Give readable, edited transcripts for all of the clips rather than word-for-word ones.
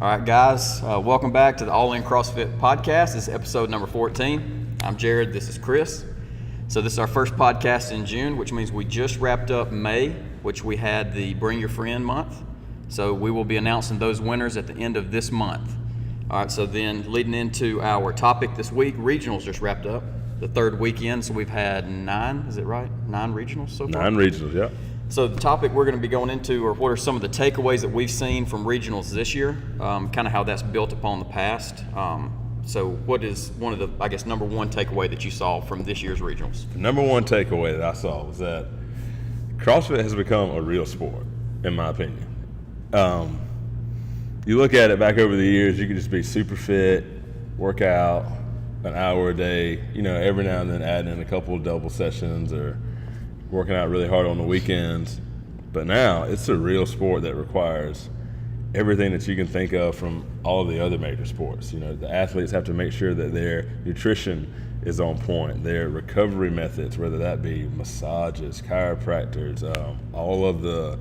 All right, guys, welcome back to the All In CrossFit podcast. This is episode number 14. I'm Jared, this is Chris. So this is our first podcast in June, which means we just wrapped up May, which we had the Bring Your Friend month. So we will be announcing those winners at the end of this month. All right, so then leading into our topic this week, regionals just wrapped up, the third weekend. So we've had 9 regionals so far? 9 regionals, yeah. So the topic we're going to be going into are what are some of the takeaways that we've seen from regionals this year, kind of how that's built upon the past. So what is one of the, I guess, number one takeaway that you saw from this year's regionals? The number one takeaway that I saw was that CrossFit has become a real sport, in my opinion. You look at it back over the years, you could just be super fit, work out an hour a day, every now and then add in a couple of double sessions or working out really hard on the weekends. But now it's a real sport that requires everything that you can think of from all of the other major sports. The athletes have to make sure that their nutrition is on point, their recovery methods, whether that be massages, chiropractors, all of the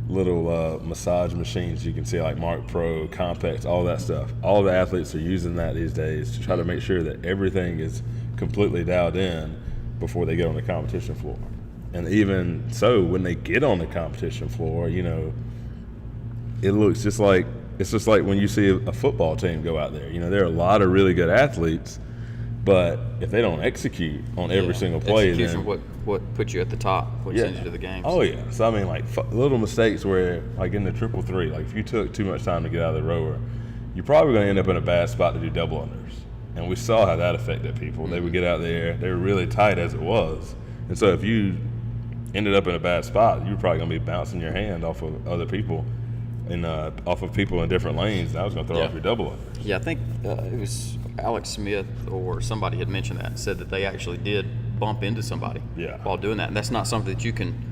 little massage machines you can see like Mark Pro, Compex, all that stuff. All the athletes are using that these days to try to make sure that everything is completely dialed in before they get on the competition floor. And even so, when they get on the competition floor, it looks it's just like when you see a football team go out there. There are a lot of really good athletes, but if they don't execute on every single play, execution, what puts you at the top, what sends you to the games. Oh yeah. So I mean, like little mistakes where, like in the 333, like if you took too much time to get out of the rower, you're probably going to end up in a bad spot to do double unders. And we saw how that affected people. Mm-hmm. They would get out there, they were really tight as it was, and so if you ended up in a bad spot, you're probably going to be bouncing your hand off of other people and off of people in different lanes. That was going to throw off your double unders. Yeah, I think it was Alex Smith or somebody had mentioned that and said that they actually did bump into somebody while doing that. And that's not something that you can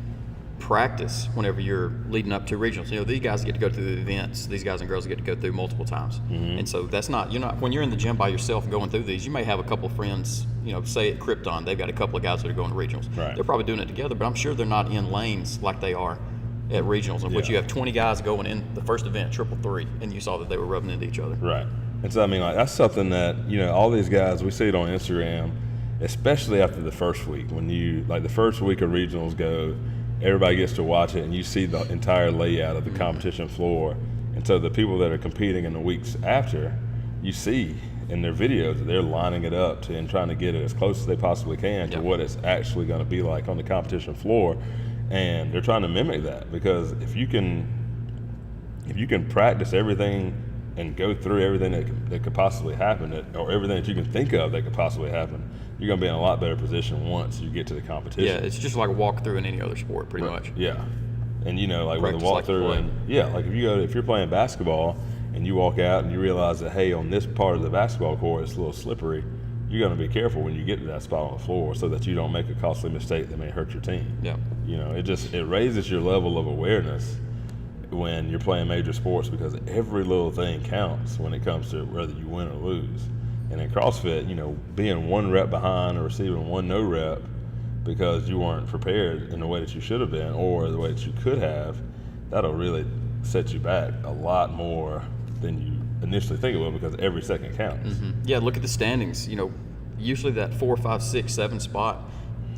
practice whenever you're leading up to regionals. These guys get to go through the events. These guys and girls get to go through multiple times. Mm-hmm. And so that's not, when you're in the gym by yourself going through these, you may have a couple of friends, say at Krypton, they've got a couple of guys that are going to regionals. Right. They're probably doing it together, but I'm sure they're not in lanes like they are at regionals, in which you have 20 guys going in the first event, 333, and you saw that they were rubbing into each other. Right. And so, that's something that, all these guys, we see it on Instagram, especially after the first week. When the first week of regionals go, everybody gets to watch it, and you see the entire layout of the competition floor. And so the people that are competing in the weeks after, you see in their videos that they're lining it up and trying to get it as close as they possibly can to what it's actually going to be like on the competition floor. And they're trying to mimic that, because if you can practice everything and go through everything that could possibly happen, or everything that you can think of that could possibly happin', you're going to be in a lot better position once you get to the competition. Yeah, it's just like a walkthrough in any other sport, pretty much. Yeah, and with a walkthrough, if you're playing basketball and you walk out and you realize that, hey, on this part of the basketball court it's a little slippery, you're going to be careful when you get to that spot on the floor so that you don't make a costly mistake that may hurt your team. Yeah. It raises your level of awareness when you're playing major sports, because every little thing counts when it comes to whether you win or lose. And in CrossFit, being 1 rep behind or receiving 1 no rep because you weren't prepared in the way that you should have been or the way that you could have, that'll really set you back a lot more than you initially think it will, because every second counts. Mm-hmm. Yeah, look at the standings. Usually that 4, 5, 6, 7 spot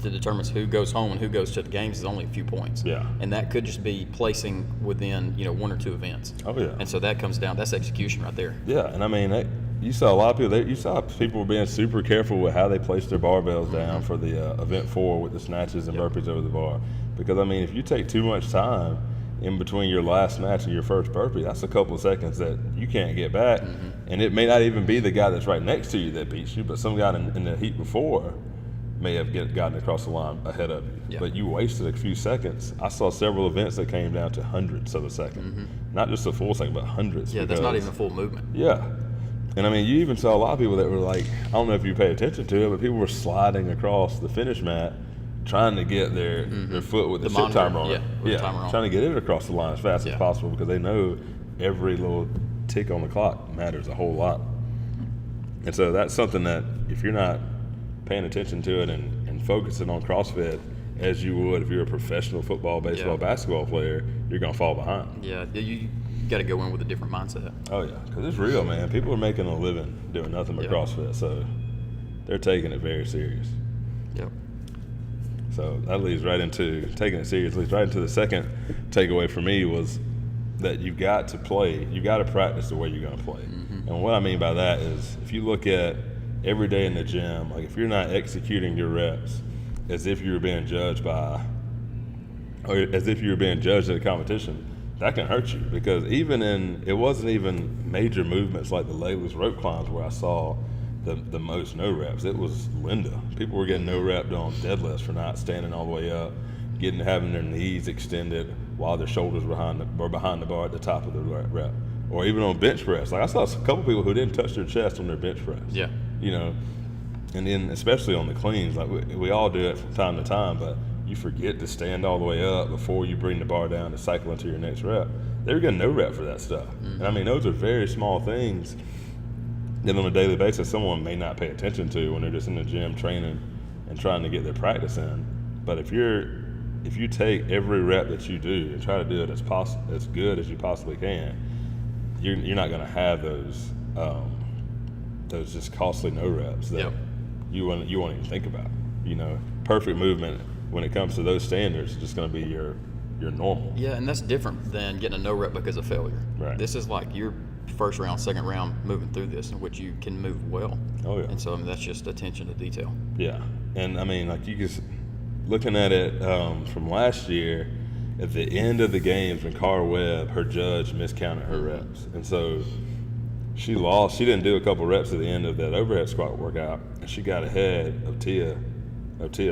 that determines who goes home and who goes to the games is only a few points. Yeah. And that could just be placing within, 1 or 2 events. Oh, yeah. And so that comes down, that's execution right there. Yeah, and you saw a lot of people, you saw people were being super careful with how they placed their barbells down for the event 4 with the snatches and burpees over the bar. Because, if you take too much time in between your last snatch and your first burpee, that's a couple of seconds that you can't get back. Mm-hmm. And it may not even be the guy that's right next to you that beats you, but some guy in the heat before may have gotten across the line ahead of you. Yeah. But you wasted a few seconds. I saw several events that came down to hundredths of a second. Mm-hmm. Not just a full second, but hundreds. Yeah, that's not even a full movement. Yeah. And you even saw a lot of people that were like, I don't know if you pay attention to it, but people were sliding across the finish mat trying to get their foot with the sit timer on it. Trying to get it across the line as fast as possible, because they know every little tick on the clock matters a whole lot. And so that's something that if you're not paying attention to it and focusing on CrossFit as you would if you're a professional football, baseball, basketball player, you're going to fall behind. Yeah, got to go in with a different mindset. Oh yeah, because it's real, man. People are making a living doing nothing but CrossFit, so they're taking it very serious. Yep. So that leads right into taking it serious. Leads right into the second takeaway for me was that you've got to play. You got to practice the way you're going to play. And what I mean by that is, if you look at every day in the gym, like if you're not executing your reps as if you were being judged by, or as if you were being judged at a competition, that can hurt you. Because it wasn't even major movements like the legless rope climbs where I saw the most no reps. It was Linda. People were getting no rep on deadlifts for not standing all the way up, having their knees extended while their shoulders were behind the bar at the top of the rep. Or even on bench press. Like I saw a couple people who didn't touch their chest on their bench press. Yeah. You know, and then especially on the cleans, like we all do it from time to time, but you forget to stand all the way up before you bring the bar down to cycle into your next rep. They were getting no rep for that stuff. And I mean, those are very small things that on a daily basis someone may not pay attention to when they're just in the gym training and trying to get their practice in. But if you take every rep that you do and try to do it as good as you possibly can, you're not going to have those just costly no reps that you won't even think about. You know, perfect movement when it comes to those standards is just going to be your normal. Yeah, and that's different than getting a no rep because of failure. Right. This is like your first round, second round moving through this, in which you can move well. Oh yeah. And so that's just attention to detail. Yeah, and I mean, like you just looking at it from last year, at the end of the games when Cara Webb, her judge, miscounted her reps, and so she lost. She didn't do a couple reps at the end of that overhead squat workout, and she got ahead of Tia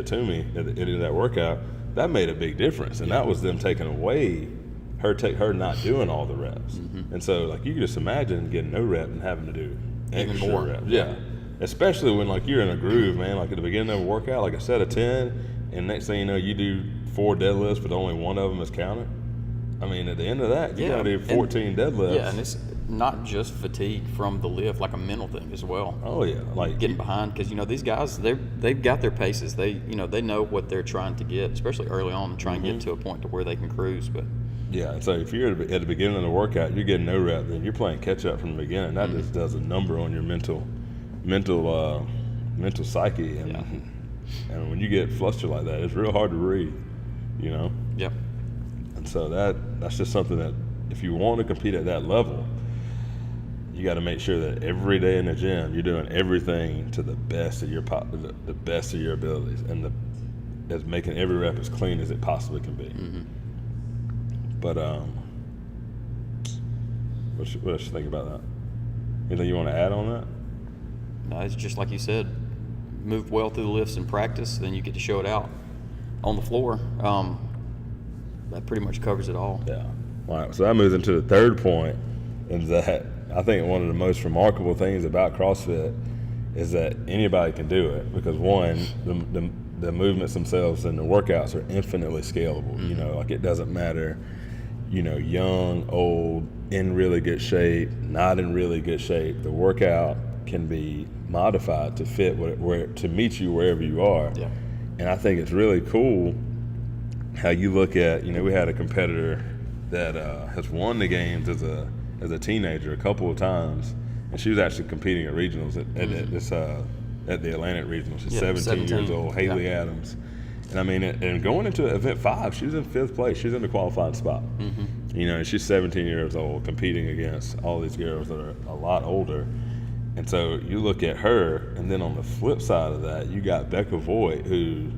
Toomey at the end of that workout. That made a big difference, and that was them taking away her not doing all the reps. And so, like, you can just imagine getting no rep and having to do Even more reps. Yeah, especially when like you're in a groove, man. Like at the beginning of a workout, like a set of 10, and next thing you know, you do 4 deadlifts, but only one of them is counted. I mean, at the end of that, you got to do 14 deadlifts. Yeah, and it's not just fatigue from the lift, like a mental thing as well. Oh yeah, like getting behind, because these guys, they've got their paces. They know what they're trying to get, especially early on, and try and get to a point to where they can cruise. But yeah, so if you're at the beginning of the workout, you're getting no rep, then you're playing catch up from the beginning. That just does a number on your mental psyche, and when you get flustered like that, it's real hard to breathe. You know. Yep. And so that's just something that if you want to compete at that level, you got to make sure that every day in the gym you're doing everything to the best of your abilities, and as making every rep as clean as it possibly can be. But what else you think about that? Anything you want to add on that? No, it's just like you said, move well through the lifts in practice, then you get to show it out on the floor. That pretty much covers it all. Yeah. All right. So that moves into the third point, is that I think one of the most remarkable things about CrossFit is that anybody can do it, because one, the movements themselves and the workouts are infinitely scalable. You know, like it doesn't matter, you know, young, old, in really good shape, not in really good shape. The workout can be modified to fit to meet you wherever you are. Yeah. And I think it's really cool how you look at, you know, we had a competitor that has won the games as a teenager a couple of times, and she was actually competing at regionals at the Atlantic Regionals. She's 17 years old, Haley Adams. And I mean, and going into event 5, she was in 5th place. She's in the qualifying spot. You know, and she's 17 years old, competing against all these girls that are a lot older. And so you look at her, and then on the flip side of that, you got Becca Voigt, who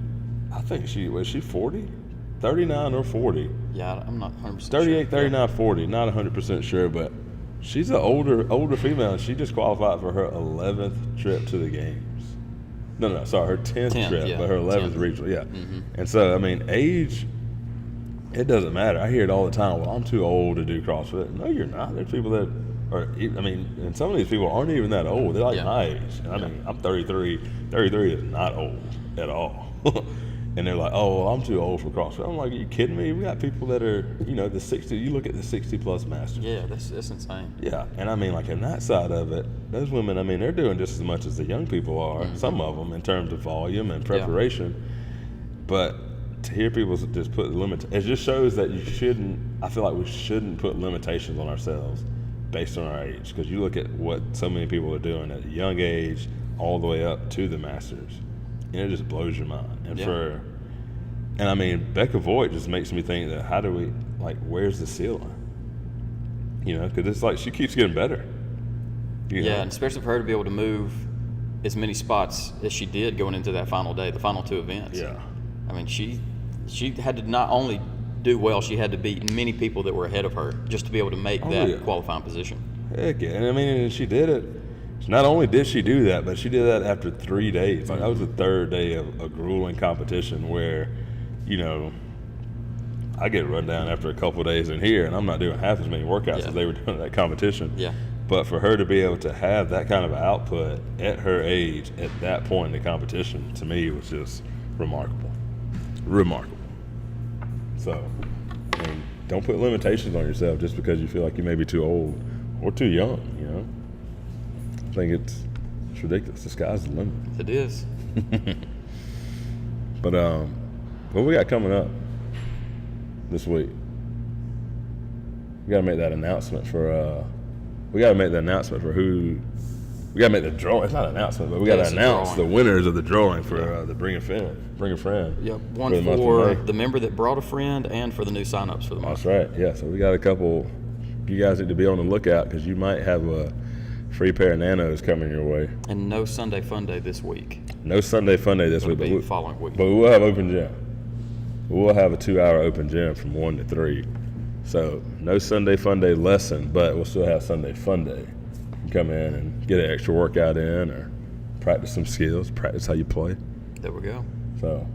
I think she 40? 39 or 40. Yeah, I'm not 100% 38, sure. 39, 40. Not 100% sure, but she's an older female, and she just qualified for her 11th trip to the games. No, sorry, her 10th trip, but her 11th regional, yeah. And so, I mean, age, it doesn't matter. I hear it all the time. Well, I'm too old to do CrossFit. No, you're not. There's people that are, I mean, and some of these people aren't even that old. They're like my age. And I mean, I'm 33. 33 is not old at all. And they're like, oh, well, I'm too old for CrossFit. I'm like, are you kidding me? We got people that are, you know, the 60, you look at the 60-plus masters. Yeah, that's insane. Yeah, and I mean, like, in that side of it, those women, I mean, they're doing just as much as the young people are, some of them, in terms of volume and preparation. But to hear people just put it just shows that I feel like we shouldn't put limitations on ourselves based on our age, because you look at what so many people are doing at a young age all the way up to the Masters, and it just blows your mind. And I mean, Becca Voigt just makes me think that how do we, where's the ceiling? Because it's like she keeps getting better. And especially for her to be able to move as many spots as she did going into that final day, the final two events. Yeah. I mean, she had to not only do well, she had to beat many people that were ahead of her just to be able to make that qualifying position. Heck yeah. And I mean, and she did it. Not only did she do that, but she did that after 3 days. That was the third day of a grueling competition where, I get run down after a couple of days in here, and I'm not doing half as many workouts as they were doing at that competition. Yeah. But for her to be able to have that kind of output at her age, at that point in the competition, to me was just remarkable. Remarkable. So, don't put limitations on yourself just because you feel like you may be too old or too young, I think it's ridiculous. The sky's the limit. It is. But what we got coming up this week? We got to make that announcement for. We got to make the announcement for who. We got to make the drawing. It's not an announcement, but we got to announce the winners of the drawing for the Bring a Friend. Yep, one for the member that brought a friend and for the new signups for the month. That's right. Yeah, so we got a couple. You guys need to be on the lookout because you might have a free pair of nanos coming your way. And no Sunday Fun Day this week. No Sunday Fun Day this week, but following week. But we will have open gym. We'll have a 2-hour open gym from 1 to 3. So no Sunday Fun Day lesson, but we'll still have Sunday Fun Day. You can come in and get an extra workout in, or practice some skills, practice how you play. There we go. So,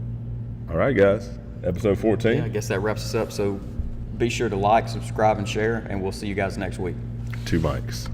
all right, guys. Episode 14. Yeah, I guess that wraps us up. So be sure to like, subscribe, and share, and we'll see you guys next week. 2 mics.